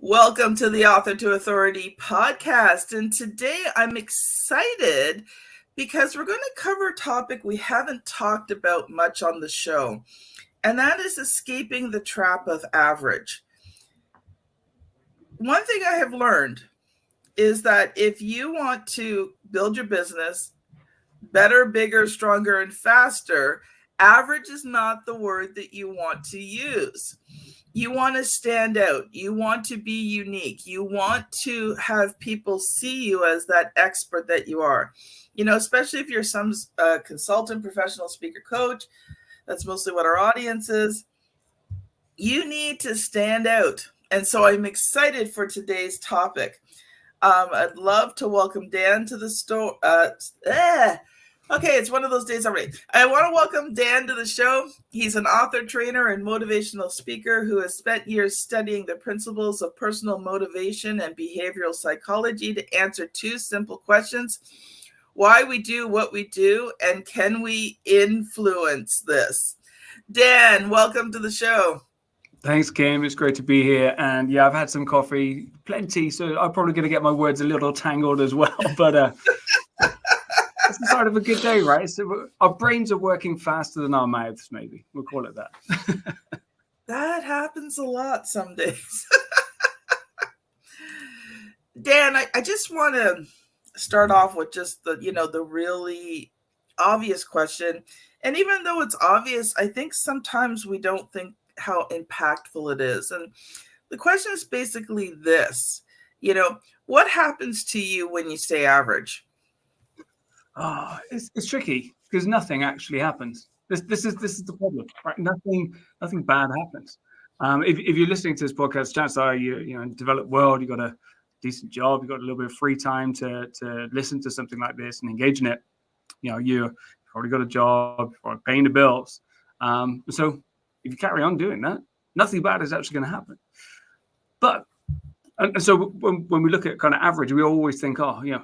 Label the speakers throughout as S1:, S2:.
S1: Welcome to the Author to Authority podcast. And today I'm excited because we're going to cover a topic we haven't talked about much on the show, and that is escaping the trap of average. One thing I have learned is that if you want to build your business better, bigger, stronger, and faster, average is not the word that you want to use. You want to stand out. You want to be unique. You want to have people see you as that expert that you are. You know, especially if you're some consultant, professional speaker, coach, that's mostly what our audience is. You need to stand out. And so I'm excited for today's topic. I'd love to welcome Dan to the store. Okay, it's one of those days already. I want to welcome Dan to the show. He's an author, trainer, and motivational speaker who has spent years studying the principles of personal motivation and behavioral psychology to answer two simple questions: why we do what we do, and can we influence this? Dan, welcome to the show.
S2: Thanks, Kim. It's great to be here. And yeah, I've had some coffee, plenty, so I'm probably going to get my words a little tangled as well. But it's the start of a good day, right? So our brains are working faster than our mouths, maybe. We'll call it that.
S1: That happens a lot some days. Dan, I just want to start off with just the really obvious question. And even though it's obvious, I think sometimes we don't think how impactful it is. And the question is basically this: what happens to you when you stay average?
S2: It's tricky because nothing actually happens. This is the problem, right? Nothing bad happens. If you're listening to this podcast, chances are you in a developed world, you got a decent job, you got a little bit of free time to listen to something like this and engage in it. You've already got a job, you're paying the bills. So if you carry on doing that, nothing bad is actually going to happen. But and so when we look at kind of average, we always think,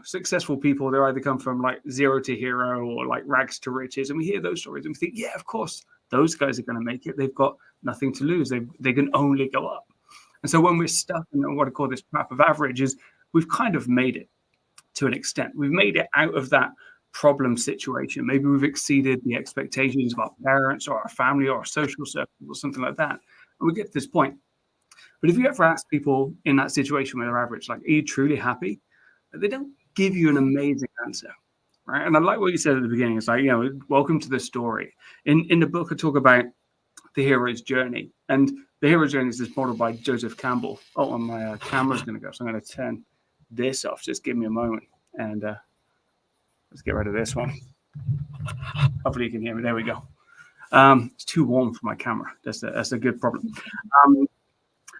S2: successful people, they either come from like zero to hero or like rags to riches. And we hear those stories and we think, yeah, of course, those guys are going to make it. They've got nothing to lose. They can only go up. And so when we're stuck in what I call this trap of average, is we've kind of made it to an extent. We've made it out of that problem situation. Maybe we've exceeded the expectations of our parents or our family or our social circle or something like that. And we get to this point. But if you ever ask people in that situation where they're average, like, are you truly happy? They don't give you an amazing answer, right? And I like what you said at the beginning. It's like, welcome to the story. In the book, I talk about the hero's journey. And the hero's journey is modeled by Joseph Campbell. Oh, and my camera's going to go. So I'm going to turn this off. Just give me a moment. And let's get rid of this one. Hopefully you can hear me. There we go. It's too warm for my camera. That's a good problem.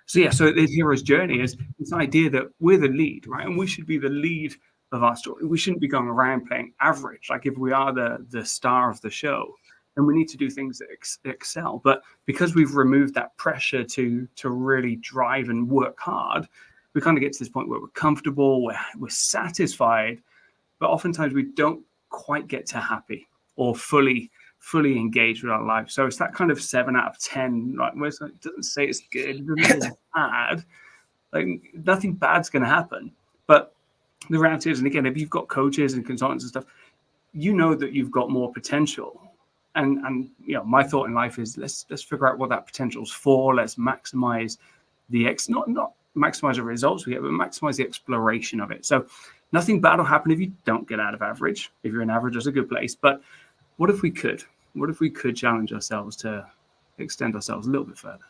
S2: So the hero's journey is this idea that we're the lead, right? And we should be the lead of our story. We shouldn't be going around playing average. Like if we are the star of the show, then we need to do things that excel. But because we've removed that pressure to really drive and work hard, we kind of get to this point where we're comfortable, we're satisfied, but oftentimes we don't quite get to happy or fully engaged with our life. So it's that kind of 7 out of 10, right? Where it doesn't say it's good, it doesn't say it's bad. Like nothing bad's going to happen. But the reality is, and again, if you've got coaches and consultants and stuff, you know that you've got more potential. And my thought in life is let's figure out what that potential is for. Let's maximize not maximize the results we get, but maximize the exploration of it. So nothing bad will happen if you don't get out of average. If you're in average, that's a good place. But what if we could? What if we could challenge ourselves to extend ourselves a little bit further?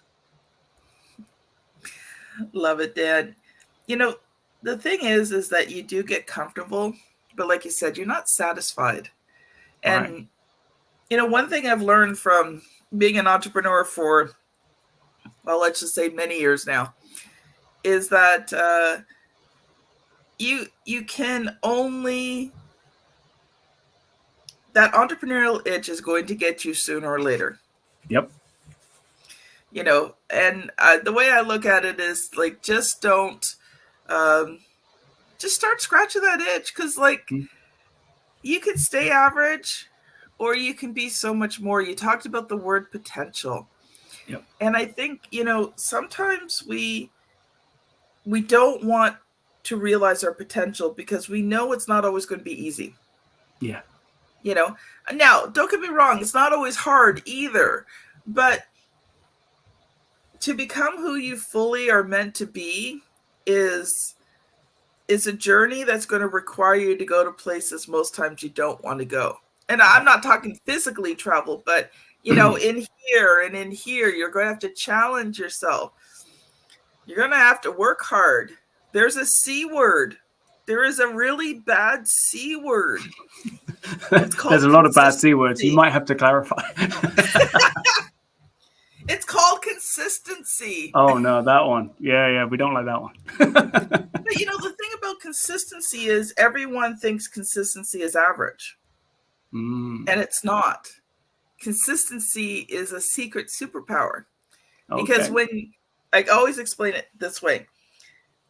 S1: Love it, Dad. The thing is that you do get comfortable, but like you said, you're not satisfied. And, right. One thing I've learned from being an entrepreneur for, well, let's just say many years now, is that you can only... that entrepreneurial itch is going to get you sooner or later.
S2: Yep.
S1: And the way I look at it is like, just don't, just start scratching that itch. Because you can stay average or you can be so much more. You talked about the word potential.
S2: Yep.
S1: And I think, sometimes we we don't want to realize our potential because we know it's not always going to be easy.
S2: Yeah.
S1: Now, don't get me wrong, it's not always hard either, but to become who you fully are meant to be is a journey that's going to require you to go to places most times you don't want to go. And I'm not talking physically travel, but in here and in here, you're going to have to challenge yourself. You're going to have to work hard. There's a C word. There is a really bad C word.
S2: There's a lot of bad C words. You might have to clarify.
S1: It's called consistency.
S2: Oh, no, that one. Yeah, we don't like that one.
S1: But the thing about consistency is everyone thinks consistency is average. And it's not. Consistency is a secret superpower. Because when I always explain it this way,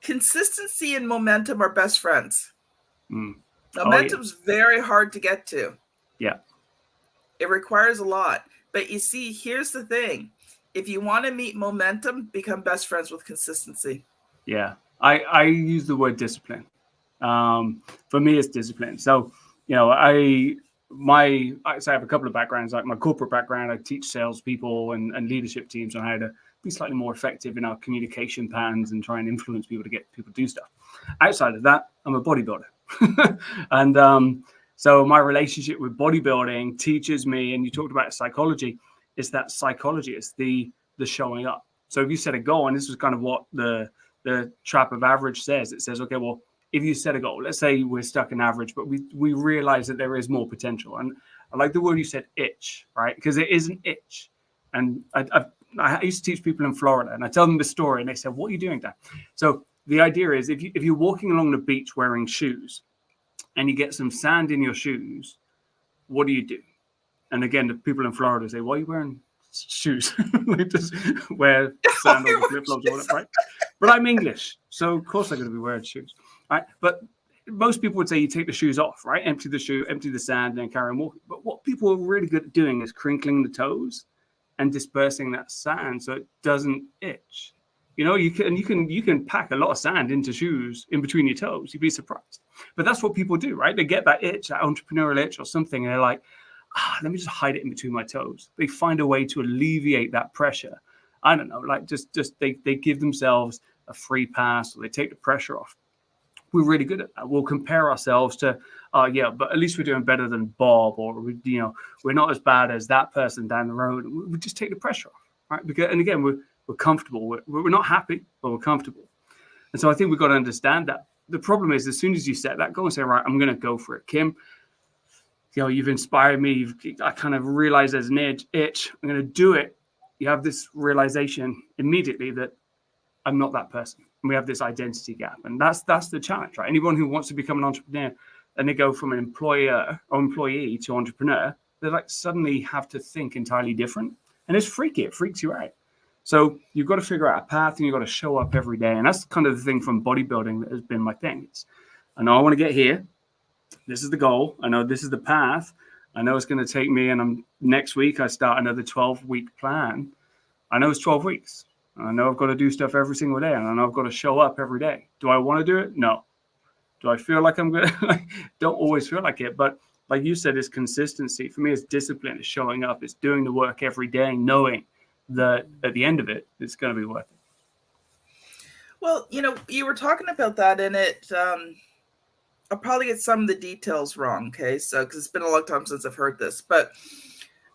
S1: consistency and momentum are best friends. Momentum's very hard to get to.
S2: Yeah.
S1: It requires a lot. But you see, here's the thing. If you want to meet momentum, become best friends with consistency.
S2: Yeah. I use the word discipline. For me, it's discipline. So, I have a couple of backgrounds. Like my corporate background, I teach salespeople and leadership teams on how to be slightly more effective in our communication plans and try and influence people to get people to do stuff. Outside of that, I'm a bodybuilder. And so my relationship with bodybuilding teaches me, and you talked about psychology, it's that psychology, it's the showing up. So if you set a goal, and this is kind of what the trap of average says, it says, okay, well, if you set a goal, let's say we're stuck in average, but we realize that there is more potential. And I like the word you said, itch, right? Because it is an itch. And I used to teach people in Florida, and I tell them the story, and they said, what are you doing, Dan? So the idea is if you're walking along the beach wearing shoes and you get some sand in your shoes, what do you do? And again, the people in Florida say, why are you wearing shoes? Like just wear sand on the flip-flops on it, right? But I'm English, so of course I'm going to be wearing shoes, right? But most people would say you take the shoes off, right? Empty the shoe, empty the sand, and then carry on walking. But what people are really good at doing is crinkling the toes and dispersing that sand so it doesn't itch. You can pack a lot of sand into shoes in between your toes. You'd be surprised. But that's what people do, right? They get that itch, that entrepreneurial itch or something, and they're like, let me just hide it in between my toes. They find a way to alleviate that pressure. I don't know, like just they give themselves a free pass, or they take the pressure off. We're really good at that. We'll compare ourselves to, but at least we're doing better than Bob, or we're not as bad as that person down the road. We just take the pressure off, right? Because, and again, we're comfortable. We're not happy, but we're comfortable. And so I think we've got to understand that. The problem is, as soon as you set that goal and say, right, I'm going to go for it, Kim. You've inspired me. I kind of realize there's an itch. I'm going to do it. You have this realization immediately that I'm not that person. And we have this identity gap. And that's the challenge, right? Anyone who wants to become an entrepreneur and they go from an employer or employee to entrepreneur, they like suddenly have to think entirely different. And it's freaky. It freaks you out. So you've got to figure out a path and you've got to show up every day. And that's kind of the thing from bodybuilding that has been my thing. I know I want to get here. This is the goal. I know this is the path. I know it's going to take me, and next week I start another 12-week plan. I know it's 12 weeks. I know I've got to do stuff every single day, and I know I've got to show up every day. Do I want to do it? No. Do I feel like I'm going to? Don't always feel like it, but like you said, it's consistency. For me, it's discipline. It's showing up. It's doing the work every day, knowing that at the end of it, it's going to be worth it.
S1: Well, you were talking about that, and I'll probably get some of the details wrong, okay? So, because it's been a long time since I've heard this, but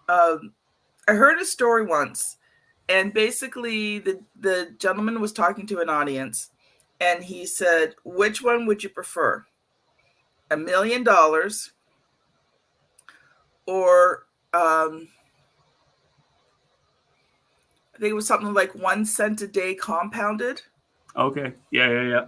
S1: I heard a story once, and basically the gentleman was talking to an audience, and he said, which one would you prefer? $1 million or I think it was something like 1 cent a day compounded.
S2: Okay. Yeah.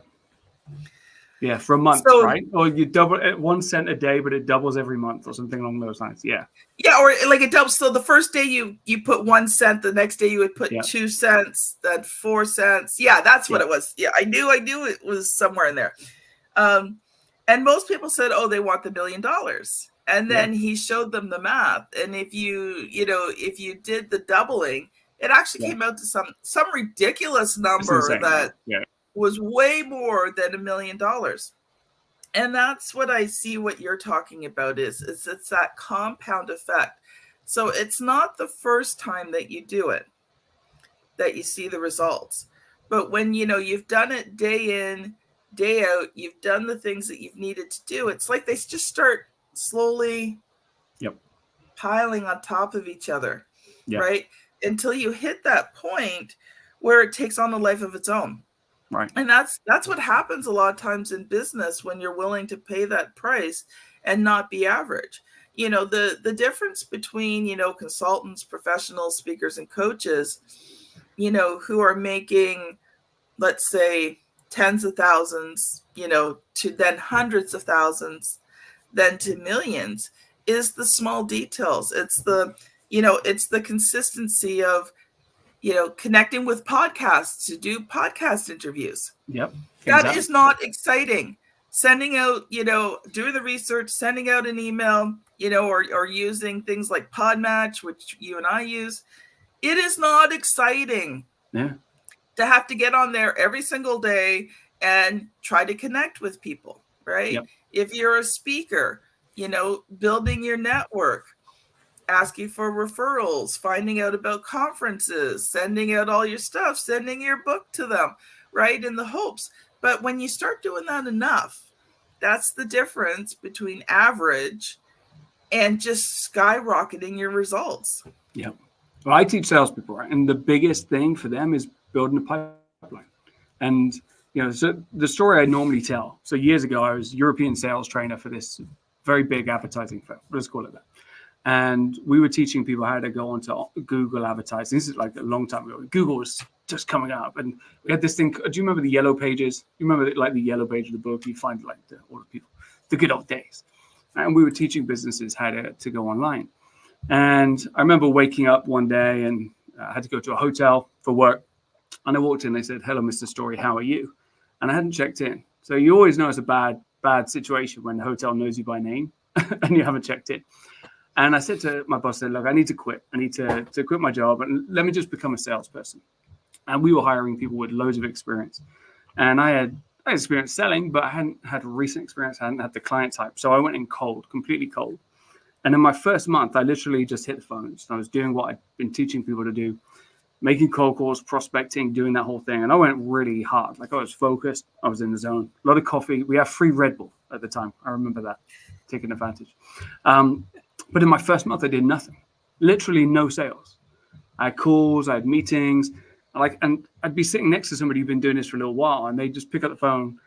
S2: Yeah, for a month, right? Or you double it 1 cent a day, but it doubles every month or something along those lines. Yeah.
S1: Yeah, or like it doubles. So the first day you put 1 cent, the next day you would put 2 cents, then 4 cents. Yeah, that's what it was. Yeah, I knew it was somewhere in there. And most people said, oh, they want the $1 million. And then he showed them the math. And if you did the doubling, it actually came out to some ridiculous number that was way more than $1 million. And that's what I see what you're talking about is it's that compound effect. So it's not the first time that you do it that you see the results. But when you've done it day in, day out, you've done the things that you've needed to do, it's like they just start slowly piling on top of each other, right? Until you hit that point where it takes on a life of its own.
S2: Right.
S1: And that's what happens a lot of times in business when you're willing to pay that price and not be average. The difference between, consultants, professionals, speakers, and coaches, who are making, let's say, tens of thousands, to then hundreds of thousands, then to millions, is the small details. It's the consistency of, connecting with podcasts to do podcast interviews.
S2: Yep.
S1: That is not exciting. Sending out, doing the research, sending out an email, or using things like Podmatch, which you and I use. It is not exciting to have to get on there every single day and try to connect with people, right?
S2: Yep.
S1: If you're a speaker, building your network, asking for referrals, finding out about conferences, sending out all your stuff, sending your book to them, right? In the hopes. But when you start doing that enough, that's the difference between average and just skyrocketing your results.
S2: Yep. Well, I teach salespeople, right? And the biggest thing for them is building a pipeline. And, so the story I normally tell. So years ago, I was European sales trainer for this very big advertising firm. Let's call it that. And we were teaching people how to go onto Google advertising. This is like a long time ago. Google was just coming up. And we had this thing. Do you remember the yellow pages? You remember like the yellow page of the book? You find like all the people, the good old days. And we were teaching businesses how to go online. And I remember waking up one day and I had to go to a hotel for work. And I walked in, they said, "Hello, Mr. Storey, how are you?" And I hadn't checked in. So you always know it's a bad situation when the hotel knows you by name and you haven't checked in. And I said to my boss, "Look, I need to quit. I need to quit my job and let me just become a salesperson." And we were hiring people with loads of experience. And I had experience selling, but I hadn't had recent experience. I hadn't had the client type. So I went in cold, completely cold. And in my first month, I literally just hit the phones. I was doing what I'd been teaching people to do, making cold calls, prospecting, doing that whole thing. And I went really hard. Like I was focused. I was in the zone. A lot of coffee. We have free Red Bull at the time. I remember that, taking advantage. But in my first month, I did nothing. Literally no sales. I had calls, I had meetings. And I'd be sitting next to somebody who'd been doing this for a little while, and they'd just pick up the phone,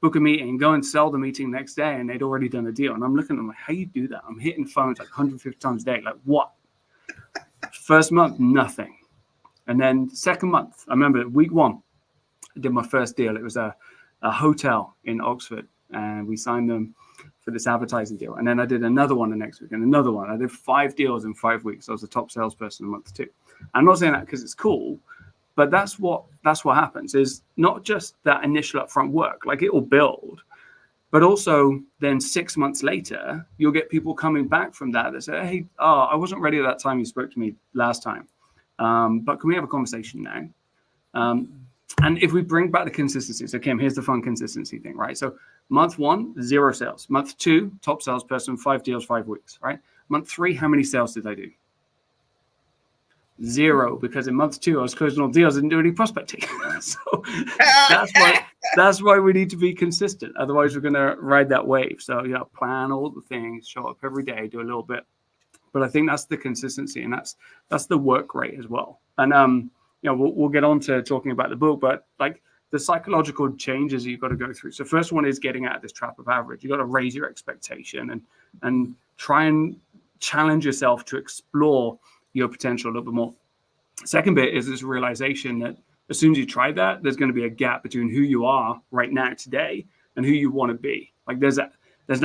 S2: book a meeting, go and sell the meeting next day, and they'd already done a deal. And I'm looking at them like, how you do that? I'm hitting phones like 150 times a day. Like, what? First month, nothing. And then second month, I remember week 1, I did my first deal. It was a hotel in Oxford, and we signed them for this advertising deal. And then I did another one the next week and another one. I did 5 deals in 5 weeks. I was the top salesperson in month 2. I'm not saying that because it's cool, but that's what happens, is not just that initial upfront work, like it will build, but also then 6 months later, you'll get people coming back from that say, "Hey, I wasn't ready at that time you spoke to me last time. But can we have a conversation now?" And if we bring back the consistency, so Kim, here's the fun consistency thing, right? So month 1, 0 sales. Month 2, top salesperson, 5 deals, 5 weeks, right? Month 3, how many sales did I do? 0, because in month 2, I was closing all deals, I didn't do any prospecting. So that's why we need to be consistent. Otherwise, we're going to ride that wave. So, plan all the things, show up every day, do a little bit. But I think that's the consistency, and that's the work rate as well. And we'll get on to talking about the book, but like the psychological changes you've got to go through. So first one is getting out of this trap of average. You've got to raise your expectation and try and challenge yourself to explore your potential a little bit more. Second bit is this realization that as soon as you try that, there's going to be a gap between who you are right now today and who you want to be. Like there's an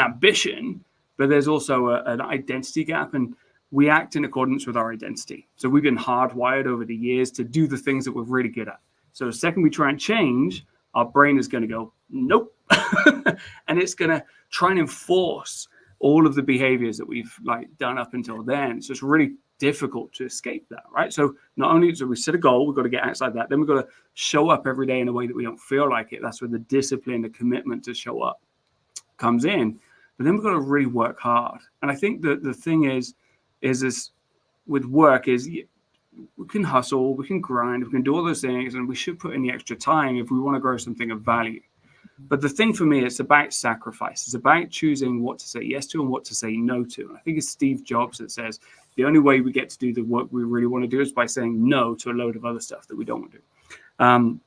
S2: ambition, but there's also an identity gap, and we act in accordance with our identity. So we've been hardwired over the years to do the things that we're really good at. So the second we try and change, our brain is going to go, nope. And it's going to try and enforce all of the behaviors that we've done up until then. So it's really difficult to escape that, right? So not only do we set a goal, we've got to get outside that, then we've got to show up every day in a way that we don't feel like it. That's where the discipline, the commitment to show up comes in. But then we've got to really work hard. And I think that the thing is with work is we can hustle, we can grind, we can do all those things, and we should put in the extra time if we want to grow something of value. But the thing for me, it's about sacrifice. It's about choosing what to say yes to and what to say no to. And I think it's Steve Jobs that says the only way we get to do the work we really want to do is by saying no to a load of other stuff that we don't want to do. And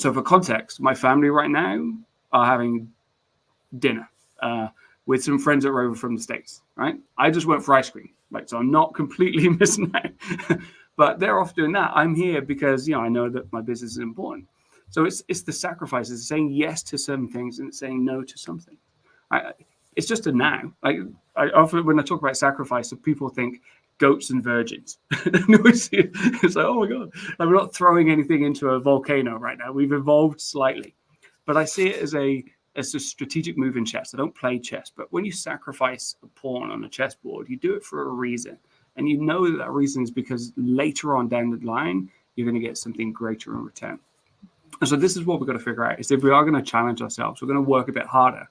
S2: so for context, my family right now are having dinner with some friends that are over from the States, right? I just went for ice cream, right? So I'm not completely missing out. But they're off doing that. I'm here because, I know that my business is important. So it's the sacrifices, it's saying yes to some things and it's saying no to something. It's just a now. Like I often, when I talk about sacrifice, people think goats and virgins. It's like, oh my God, like we're not throwing anything into a volcano right now. We've evolved slightly, but I see it as a strategic move in chess. I don't play chess, but when you sacrifice a pawn on a chessboard, you do it for a reason. And you know that reason is because later on down the line, you're going to get something greater in return. And so this is what we've got to figure out, is if we are going to challenge ourselves, we're going to work a bit harder.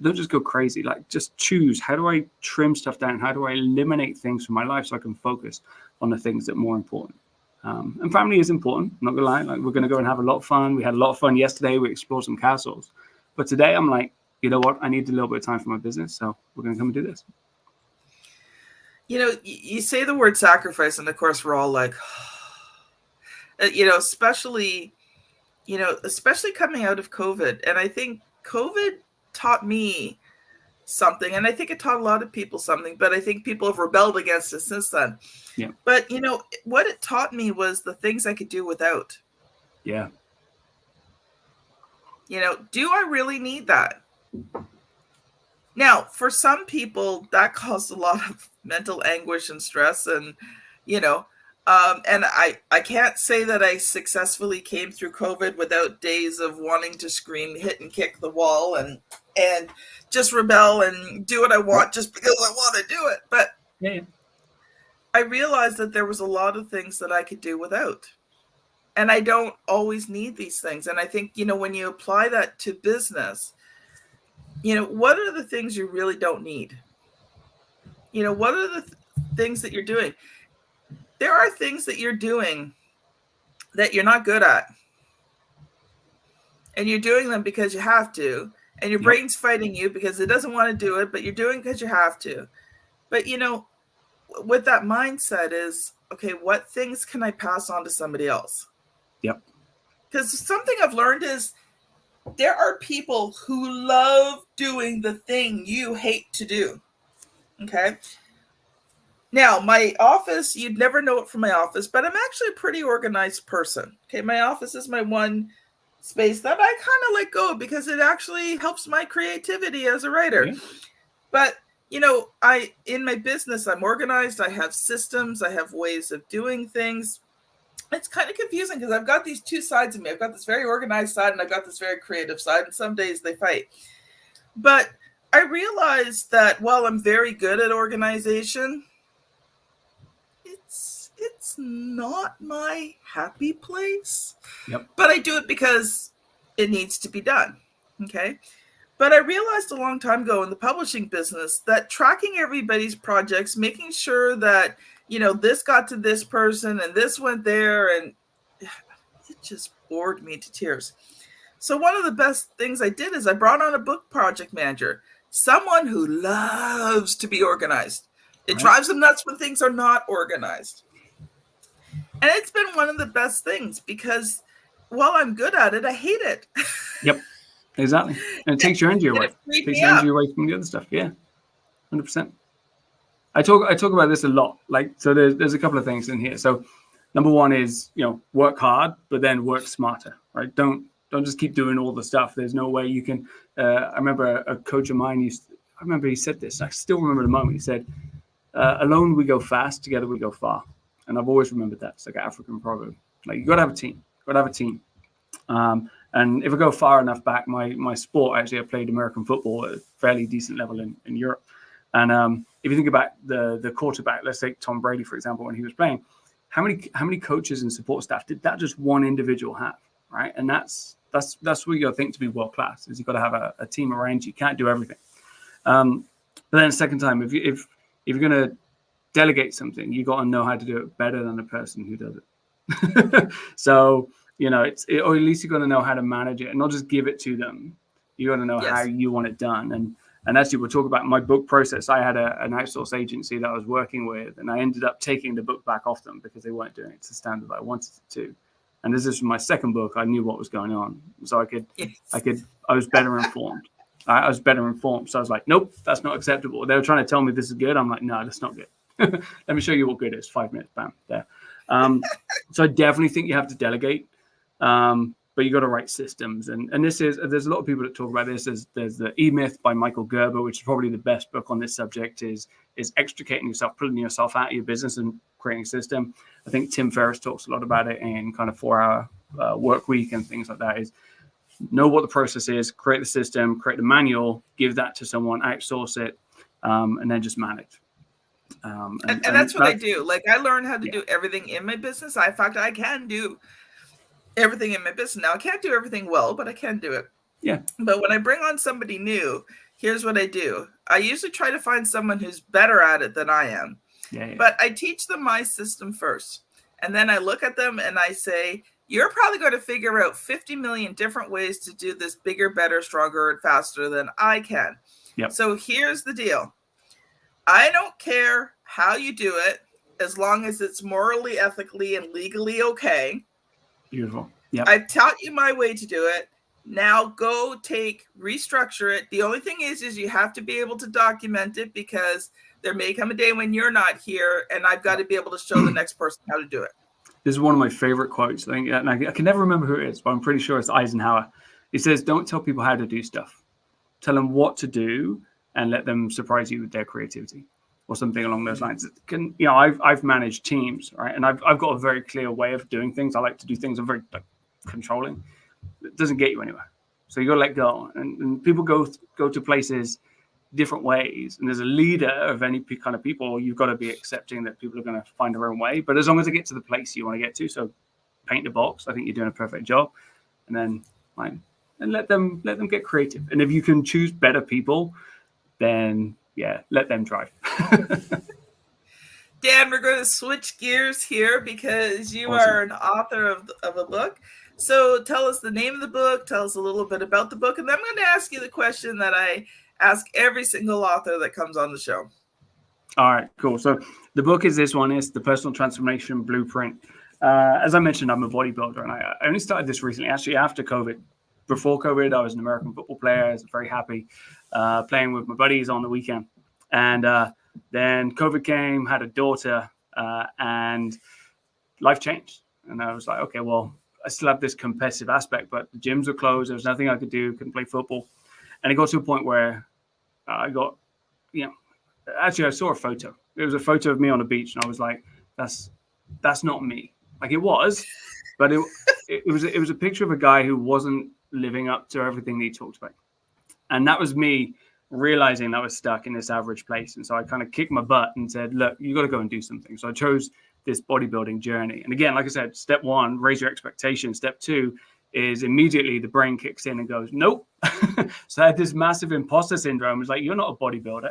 S2: Don't just go crazy. Like, just choose, how do I trim stuff down? How do I eliminate things from my life so I can focus on the things that are more important? And family is important. I'm not going to lie. Like, we're going to go and have a lot of fun. We had a lot of fun yesterday. We explored some castles. But today I'm like, you know what? I need a little bit of time for my business. So we're going to come and do this.
S1: You say the word sacrifice, and of course we're all like, especially coming out of COVID. And I think COVID taught me something, and I think it taught a lot of people something, but I think people have rebelled against it since then.
S2: Yeah.
S1: But, what it taught me was the things I could do without.
S2: Yeah.
S1: Do I really need that? Now, for some people, that caused a lot of mental anguish and stress, and, and I can't say that I successfully came through COVID without days of wanting to scream, hit and kick the wall and just rebel and do what I want just because I want to do it. But I realized that there was a lot of things that I could do without. And I don't always need these things. And I think, when you apply that to business, what are the things you really don't need? What are the things that you're doing? There are things that you're doing that you're not good at. And you're doing them because you have to. And your brain's fighting you because it doesn't want to do it, but you're doing it because you have to. But, with that mindset is, okay, what things can I pass on to somebody else?
S2: Yep.
S1: Because something I've learned is there are people who love doing the thing you hate to do. Okay. Now, my office, you'd never know it from my office, but I'm actually a pretty organized person. Okay. My office is my one space that I kind of let go because it actually helps my creativity as a writer. Yeah. But, in my business, I'm organized. I have systems. I have ways of doing things. It's kind of confusing because I've got these two sides of me. I've got this very organized side and I've got this very creative side, and some days they fight. But I realized that while I'm very good at organization, it's not my happy place.
S2: Yep.
S1: But I do it because it needs to be done. Okay. But I realized a long time ago in the publishing business that tracking everybody's projects, making sure that, this got to this person and this went there, and it just bored me to tears. So one of the best things I did is I brought on a book project manager, someone who loves to be organized. It drives them nuts when things are not organized. And it's been one of the best things because while I'm good at it, I hate it.
S2: Yep, exactly. And it takes your energy away. It takes your energy away from the other stuff. Yeah, 100%. I talk about this a lot. Like, so there's a couple of things in here. So number one is, work hard, but then work smarter, right? Don't just keep doing all the stuff. There's no way you can. I remember a coach of mine he said this. I still remember the moment. He said, alone we go fast, together we go far. And I've always remembered that. It's like an African proverb. Like, you got to have a team. And if I go far enough back, my sport, actually, I played American football at a fairly decent level in Europe. And if you think about the quarterback, let's take Tom Brady, for example, when he was playing, how many coaches and support staff did that just one individual have, right? And that's what you got to think to be world class, is you've got to have a team around you. You can't do everything. But then second time, if you're going to delegate something, you got to know how to do it better than the person who does it. So, or at least you're going to know how to manage it and not just give it to them. You got to know how you want it done. And actually, we'll talk about my book process. I had an outsource agency that I was working with, and I ended up taking the book back off them because they weren't doing it to the standard that I wanted it to. And this is my second book. I knew what was going on, so I was better informed. I was better informed. So I was like, nope, that's not acceptable. They were trying to tell me this is good. I'm like, no, that's not good. Let me show you what good is. 5 minutes, bam, there. So I definitely think you have to delegate. But you got to write systems, and there's a lot of people that talk about this. There's the E-Myth by Michael Gerber, which is probably the best book on this subject. Is extricating yourself, pulling yourself out of your business and creating a system. I think Tim Ferriss talks a lot about it in kind of 4-hour work week and things like that. Is know what the process is, create the system, create the manual, give that to someone, outsource it, and then just manage.
S1: And that's what I do. Like, I learned how to do everything in my business. In fact, I can do everything in my business. Now, I can't do everything well, but I can do it.
S2: Yeah.
S1: But when I bring on somebody new, here's what I do. I usually try to find someone who's better at it than I am.
S2: Yeah.
S1: But I teach them my system first. And then I look at them and I say, you're probably going to figure out 50 million different ways to do this bigger, better, stronger, and faster than I can.
S2: Yep.
S1: So here's the deal. I don't care how you do it, as long as it's morally, ethically, and legally okay.
S2: Beautiful. Yeah.
S1: I've taught you my way to do it. Now go restructure it. The only thing is you have to be able to document it, because there may come a day when you're not here, and I've got to be able to show the next person how to do it.
S2: This is one of my favorite quotes. I think, and I can never remember who it is, but I'm pretty sure it's Eisenhower. He says, "Don't tell people how to do stuff. Tell them what to do, and let them surprise you with their creativity," or something along those lines. I've managed teams, right? And I've got a very clear way of doing things. I like to do things. I'm very controlling. It doesn't get you anywhere. So you got to let go. And people go to places different ways. And as a leader of any kind of people, you've got to be accepting that people are going to find their own way. But as long as they get to the place you want to get to, so paint the box, I think you're doing a perfect job. And then and let them get creative. And if you can choose better people, then let them drive.
S1: Dan, we're going to switch gears here, because you are an author of a book. So tell us the name of the book, tell us a little bit about the book, and then I'm going to ask you the question that I ask every single author that comes on the show.
S2: All right, cool. So the book is this one. It's The Personal Transformation Blueprint. As I mentioned, I'm a bodybuilder, and I only started this recently, actually after COVID. Before COVID, I was an American football player. I was very happy playing with my buddies on the weekend. And then COVID came, had a daughter, and life changed. And I was like, okay, well, I still have this competitive aspect, but the gyms were closed. There was nothing I could do, couldn't play football. And it got to a point where I got, actually I saw a photo. It was a photo of me on a beach, and I was like, that's not me. Like, it was, but it was a picture of a guy who wasn't living up to everything that he talked about. And that was me realizing that I was stuck in this average place. And so I kind of kicked my butt and said, look, you got to go and do something. So I chose this bodybuilding journey. And again, like I said, step 1, raise your expectations. Step 2 is immediately the brain kicks in and goes, nope. So I had this massive imposter syndrome. It's like, you're not a bodybuilder.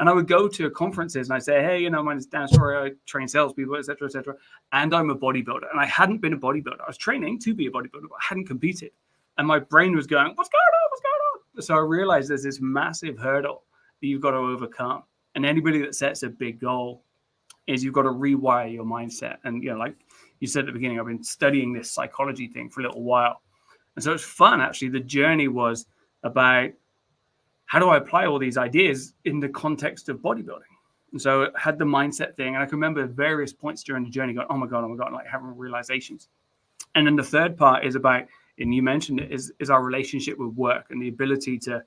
S2: And I would go to conferences and I say, hey, my name is Dan Storey, I train salespeople, et cetera, and I'm a bodybuilder. And I hadn't been a bodybuilder. I was training to be a bodybuilder, but I hadn't competed. And my brain was going, what's going on? What's going on? So I realized there's this massive hurdle that you've got to overcome. And anybody that sets a big goal is you've got to rewire your mindset. And, like you said at the beginning, I've been studying this psychology thing for a little while. And so it's fun, actually. The journey was about, how do I apply all these ideas in the context of bodybuilding? And so it had the mindset thing. And I can remember various points during the journey going, oh my God, like having realizations. And then the third part is about, and you mentioned it, is our relationship with work and the ability to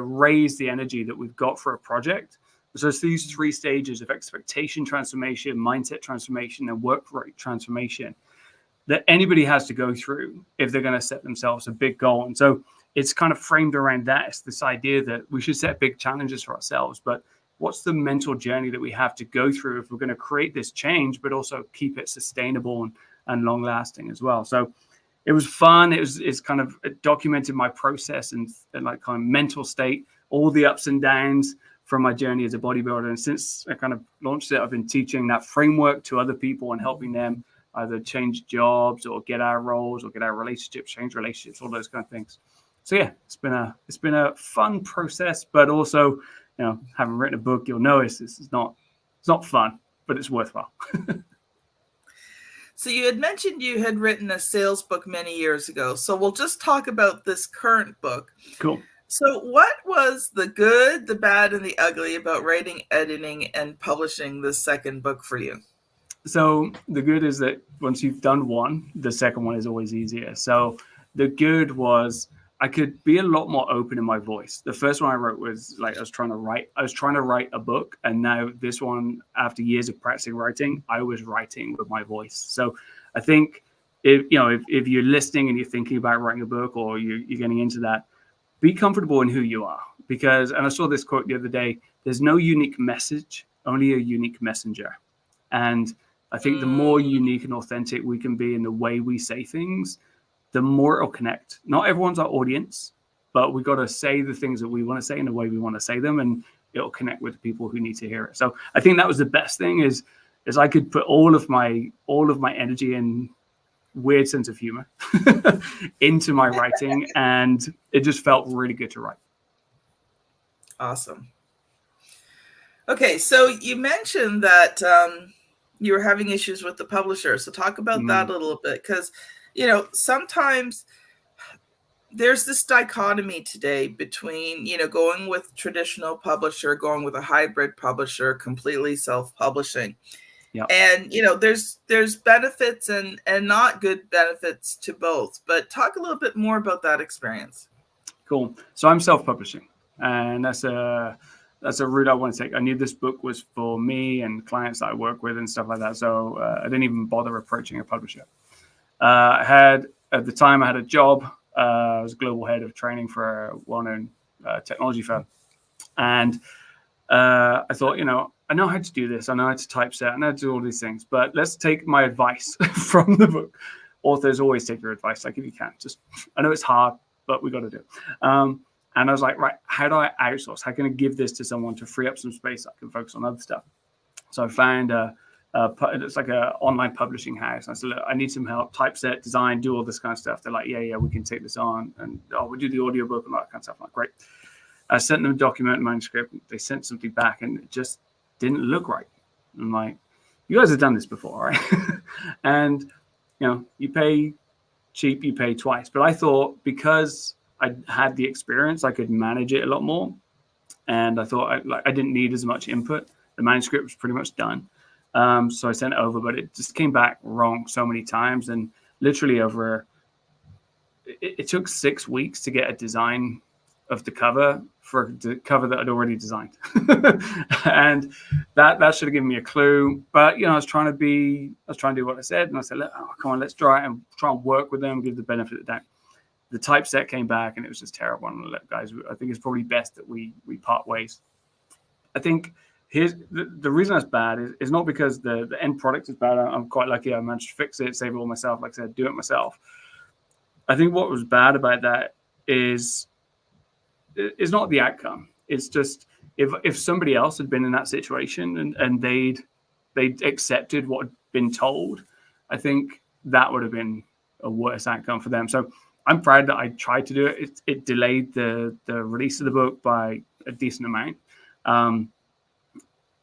S2: raise the energy that we've got for a project. So it's these 3 stages of expectation transformation, mindset transformation, and work rate transformation that anybody has to go through if they're going to set themselves a big goal. And so it's kind of framed around that. It's this idea that we should set big challenges for ourselves, but what's the mental journey that we have to go through if we're going to create this change, but also keep it sustainable and long lasting as well. So it was fun. It's kind of documented my process and like kind of mental state, all the ups and downs from my journey as a bodybuilder. And since I kind of launched it, I've been teaching that framework to other people and helping them either change jobs or get out of roles or get out of relationships, change relationships, all those kind of things. So yeah, it's been a fun process, but also, you know, having written a book, you'll notice it's not fun, but it's worthwhile.
S1: So you had mentioned you had written a sales book many years ago. So we'll just talk about this current book.
S2: Cool.
S1: So what was the good, the bad, and the ugly about writing, editing, and publishing this second book for you?
S2: So the good is that once you've done one, the second one is always easier. So the good was I could be a lot more open in my voice. The first one I wrote was like I was trying to write a book, and now this one, after years of practicing writing, I was writing with my voice. So I think if you're listening and you're thinking about writing a book or you're getting into that, be comfortable in who you are, because, and I saw this quote the other day, there's no unique message, only a unique messenger. And I think the more unique and authentic we can be in the way we say things, the more it'll connect. Not everyone's our audience, but we got to say the things that we want to say in the way we want to say them, and it'll connect with the people who need to hear it. So I think that was the best thing is I could put all of my energy and weird sense of humor into my writing, and it just felt really good to write.
S1: Awesome. Okay, so you mentioned that you were having issues with the publisher. So talk about that a little bit, because, you know, sometimes there's this dichotomy today between, you know, going with traditional publisher, going with a hybrid publisher, completely self-publishing. Yep. And, you know, there's benefits and not good benefits to both. But talk a little bit more about that experience.
S2: Cool. So I'm self-publishing, and that's a route I want to take. I knew this book was for me and clients that I work with and stuff like that. So I didn't even bother approaching a publisher. At the time I had a job. I was global head of training for a well-known technology firm. And I thought, you know, I know how to do this. I know how to typeset. I know how to do all these things. But let's take my advice from the book. Authors always take your advice, like if you can. Just, I know it's hard, but we got to do it. And I was like, right, how do I outsource? How can I give this to someone to free up some space? I can focus on other stuff. So I found it's like an online publishing house. And I said, look, I need some help, typeset, design, do all this kind of stuff. They're like, yeah, we can take this on. And we'll do the audiobook and all that kind of stuff. I'm like, great. I sent them a document, manuscript. They sent something back, and it just didn't look right. I'm like, you guys have done this before, right? And, you know, you pay cheap, you pay twice. But I thought because I had the experience, I could manage it a lot more. And I thought I didn't need as much input. The manuscript was pretty much done. So I sent it over, but it just came back wrong so many times. And literally it took 6 weeks to get a design of the cover for the cover that I'd already designed. And that should have given me a clue. But, you know, I was trying to do what I said. And I said, come on, let's try and work with them, give the benefit of the doubt. The typeset came back and it was just terrible. And look, guys, I think it's probably best that we part ways. I think here's the reason that's bad is not because the end product is bad. I'm quite lucky I managed to fix it, save it all myself, like I said, do it myself. I think what was bad about that is not the outcome. It's just if somebody else had been in that situation and they'd accepted what had been told, I think that would have been a worse outcome for them. So I'm proud that I tried to do it. It delayed the release of the book by a decent amount.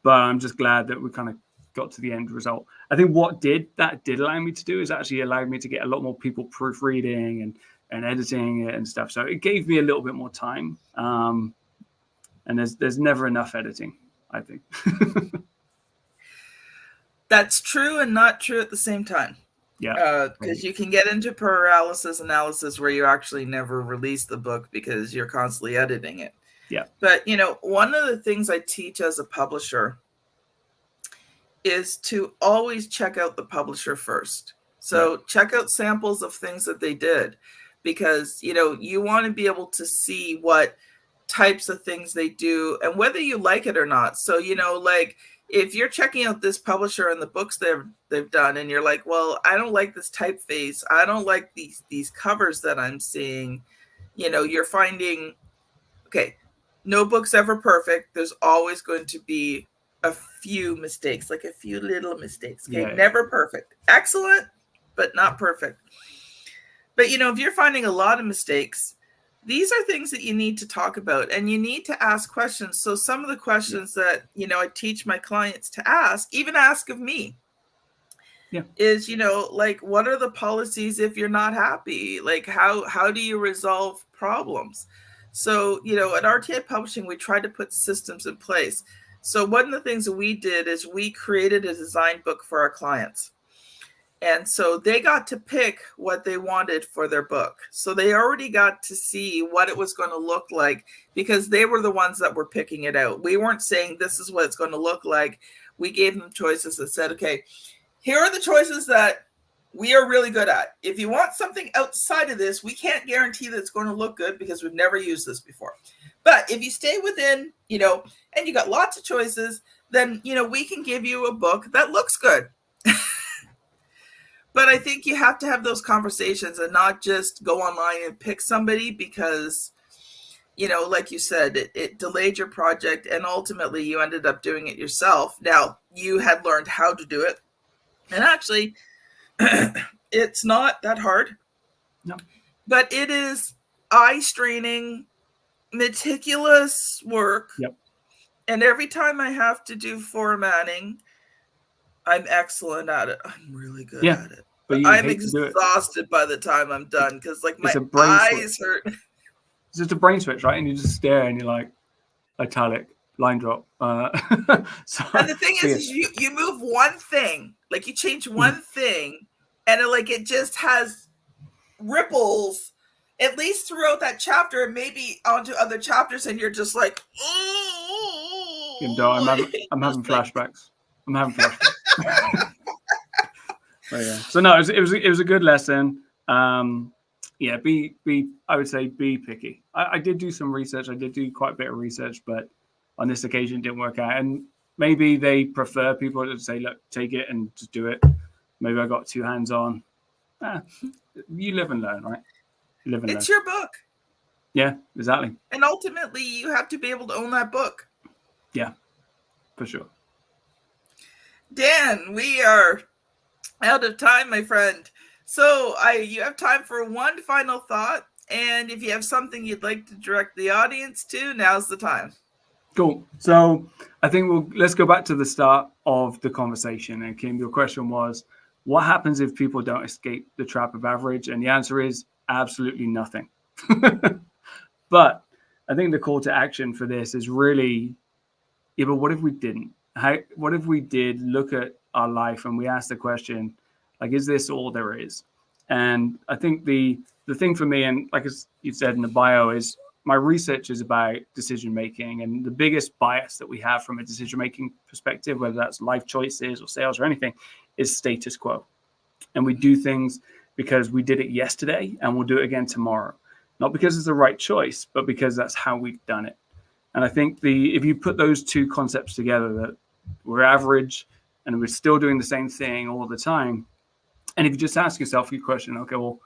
S2: But I'm just glad that we kind of got to the end result. I think what did allow me to do is actually allowed me to get a lot more people proofreading and editing it and stuff. So it gave me a little bit more time. And there's never enough editing, I think.
S1: That's true and not true at the same time.
S2: Yeah.
S1: Because you can get into paralysis analysis where you actually never release the book because you're constantly editing it.
S2: Yeah.
S1: But, you know, one of the things I teach as a publisher is to always check out the publisher first. So check out samples of things that they did, because, you know, you want to be able to see what types of things they do and whether you like it or not. So, you know, like if you're checking out this publisher and the books they've done and you're like, well, I don't like this typeface, I don't like these covers that I'm seeing, you know, you're finding, okay, no book's ever perfect. There's always going to be a few mistakes, like a few little mistakes. Okay,
S2: Yeah.
S1: Never perfect. Excellent, but not perfect. But, you know, if you're finding a lot of mistakes, these are things that you need to talk about and you need to ask questions. So some of the questions that, you know, I teach my clients to ask, even ask of me, is, you know, like, what are the policies if you're not happy? Like, how do you resolve problems? So, you know, at RTA Publishing, we tried to put systems in place. So one of the things that we did is we created a design book for our clients. And so they got to pick what they wanted for their book. So they already got to see what it was going to look like because they were the ones that were picking it out. We weren't saying this is what it's going to look like. We gave them choices that said, okay, here are the choices that we are really good at. If you want something outside of this, we can't guarantee that it's going to look good because we've never used this before. But if you stay within, you know, and you got lots of choices, then, you know, we can give you a book that looks good. But I think you have to have those conversations and not just go online and pick somebody because, you know, like you said, it delayed your project and ultimately you ended up doing it yourself. Now, you had learned how to do it. And actually, it's not that hard.
S2: No.
S1: But it is eye-straining, meticulous work.
S2: Yep.
S1: And every time I have to do formatting, I'm excellent at it. I'm really good at it. But I'm exhausted by the time I'm done because, like, my eyes hurt.
S2: It's just a brain switch, right? And you just stare and you're like, italic, line drop.
S1: And the thing is you move one thing, like you change one thing, and it just has ripples, at least throughout that chapter, and maybe onto other chapters, and you're just like,
S2: I'm having flashbacks. I'm having flashbacks. Yeah. So no, it was a good lesson. Yeah, I would say be picky. I did do some research. I did do quite a bit of research, but on this occasion it didn't work out. And maybe they prefer people to say, look, take it and just do it. Maybe I got too hands on. You live and learn, right? You live and learn.
S1: It's your book.
S2: Yeah, exactly.
S1: And ultimately you have to be able to own that book.
S2: Yeah, for sure.
S1: Dan, we are out of time, my friend. So you have time for one final thought. And if you have something you'd like to direct the audience to, now's the time.
S2: Cool. So I think let's go back to the start of the conversation. And Kim, your question was, what happens if people don't escape the trap of average? And the answer is absolutely nothing. But I think the call to action for this is really, yeah, but what if we didn't? What if we did look at our life and we asked the question, like, is this all there is? And I think the thing for me, and like you said in the bio, is my research is about decision making, and the biggest bias that we have from a decision making perspective, whether that's life choices or sales or anything, is status quo. And we do things because we did it yesterday and we'll do it again tomorrow. Not because it's the right choice, but because that's how we've done it. And I think if you put those two concepts together, that we're average and we're still doing the same thing all the time. And if you just ask yourself your question, okay, well,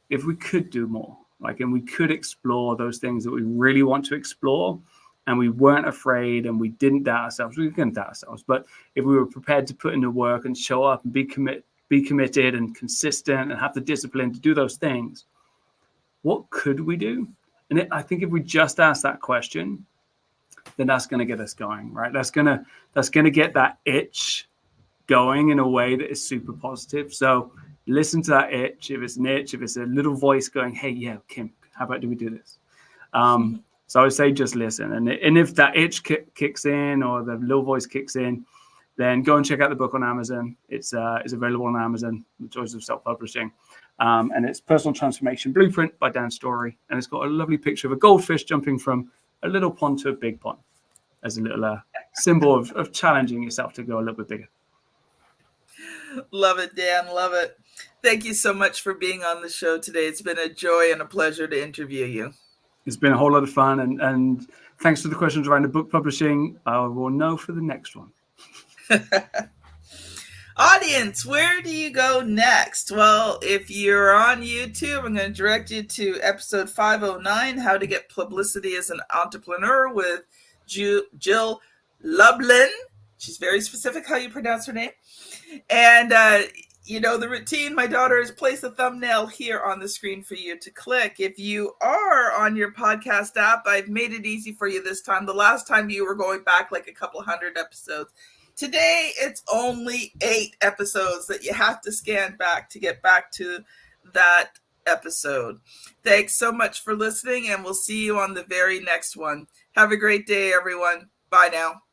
S2: if we could do more, and we could explore those things that we really want to explore, and we weren't afraid and we didn't doubt ourselves, we couldn't doubt ourselves, but if we were prepared to put in the work and show up and be committed and consistent and have the discipline to do those things, what could we do? And I think if we just ask that question, then that's going to get us going, right? That's going to get that itch going in a way that is super positive. So listen to that itch. If it's an itch, if it's a little voice going, hey, yeah, Kim, how about do we do this? So I would say just listen. And if that itch kicks in or the little voice kicks in, then go and check out the book on Amazon. It's available on Amazon, The Joys of Self-Publishing. And it's Personal Transformation Blueprint by Dan Storey. And it's got a lovely picture of a goldfish jumping from a little pond to a big pond as a little symbol of challenging yourself to go a little bit bigger.
S1: Love it, Dan. Love it. Thank you so much for being on the show today. It's been a joy and a pleasure to interview you.
S2: It's been a whole lot of fun, and thanks for the questions around the book publishing. I will know for the next one.
S1: Audience, where do you go next? Well, if you're on YouTube, I'm going to direct you to episode 509, How to Get Publicity as an Entrepreneur with Jill Lublin. She's very specific how you pronounce her name. And, the routine, my daughter has placed a thumbnail here on the screen for you to click. If you are on your podcast app, I've made it easy for you this time. The last time you were going back like a couple hundred episodes. Today, it's only 8 episodes that you have to scan back to get back to that episode. Thanks so much for listening, and we'll see you on the very next one. Have a great day, everyone. Bye now.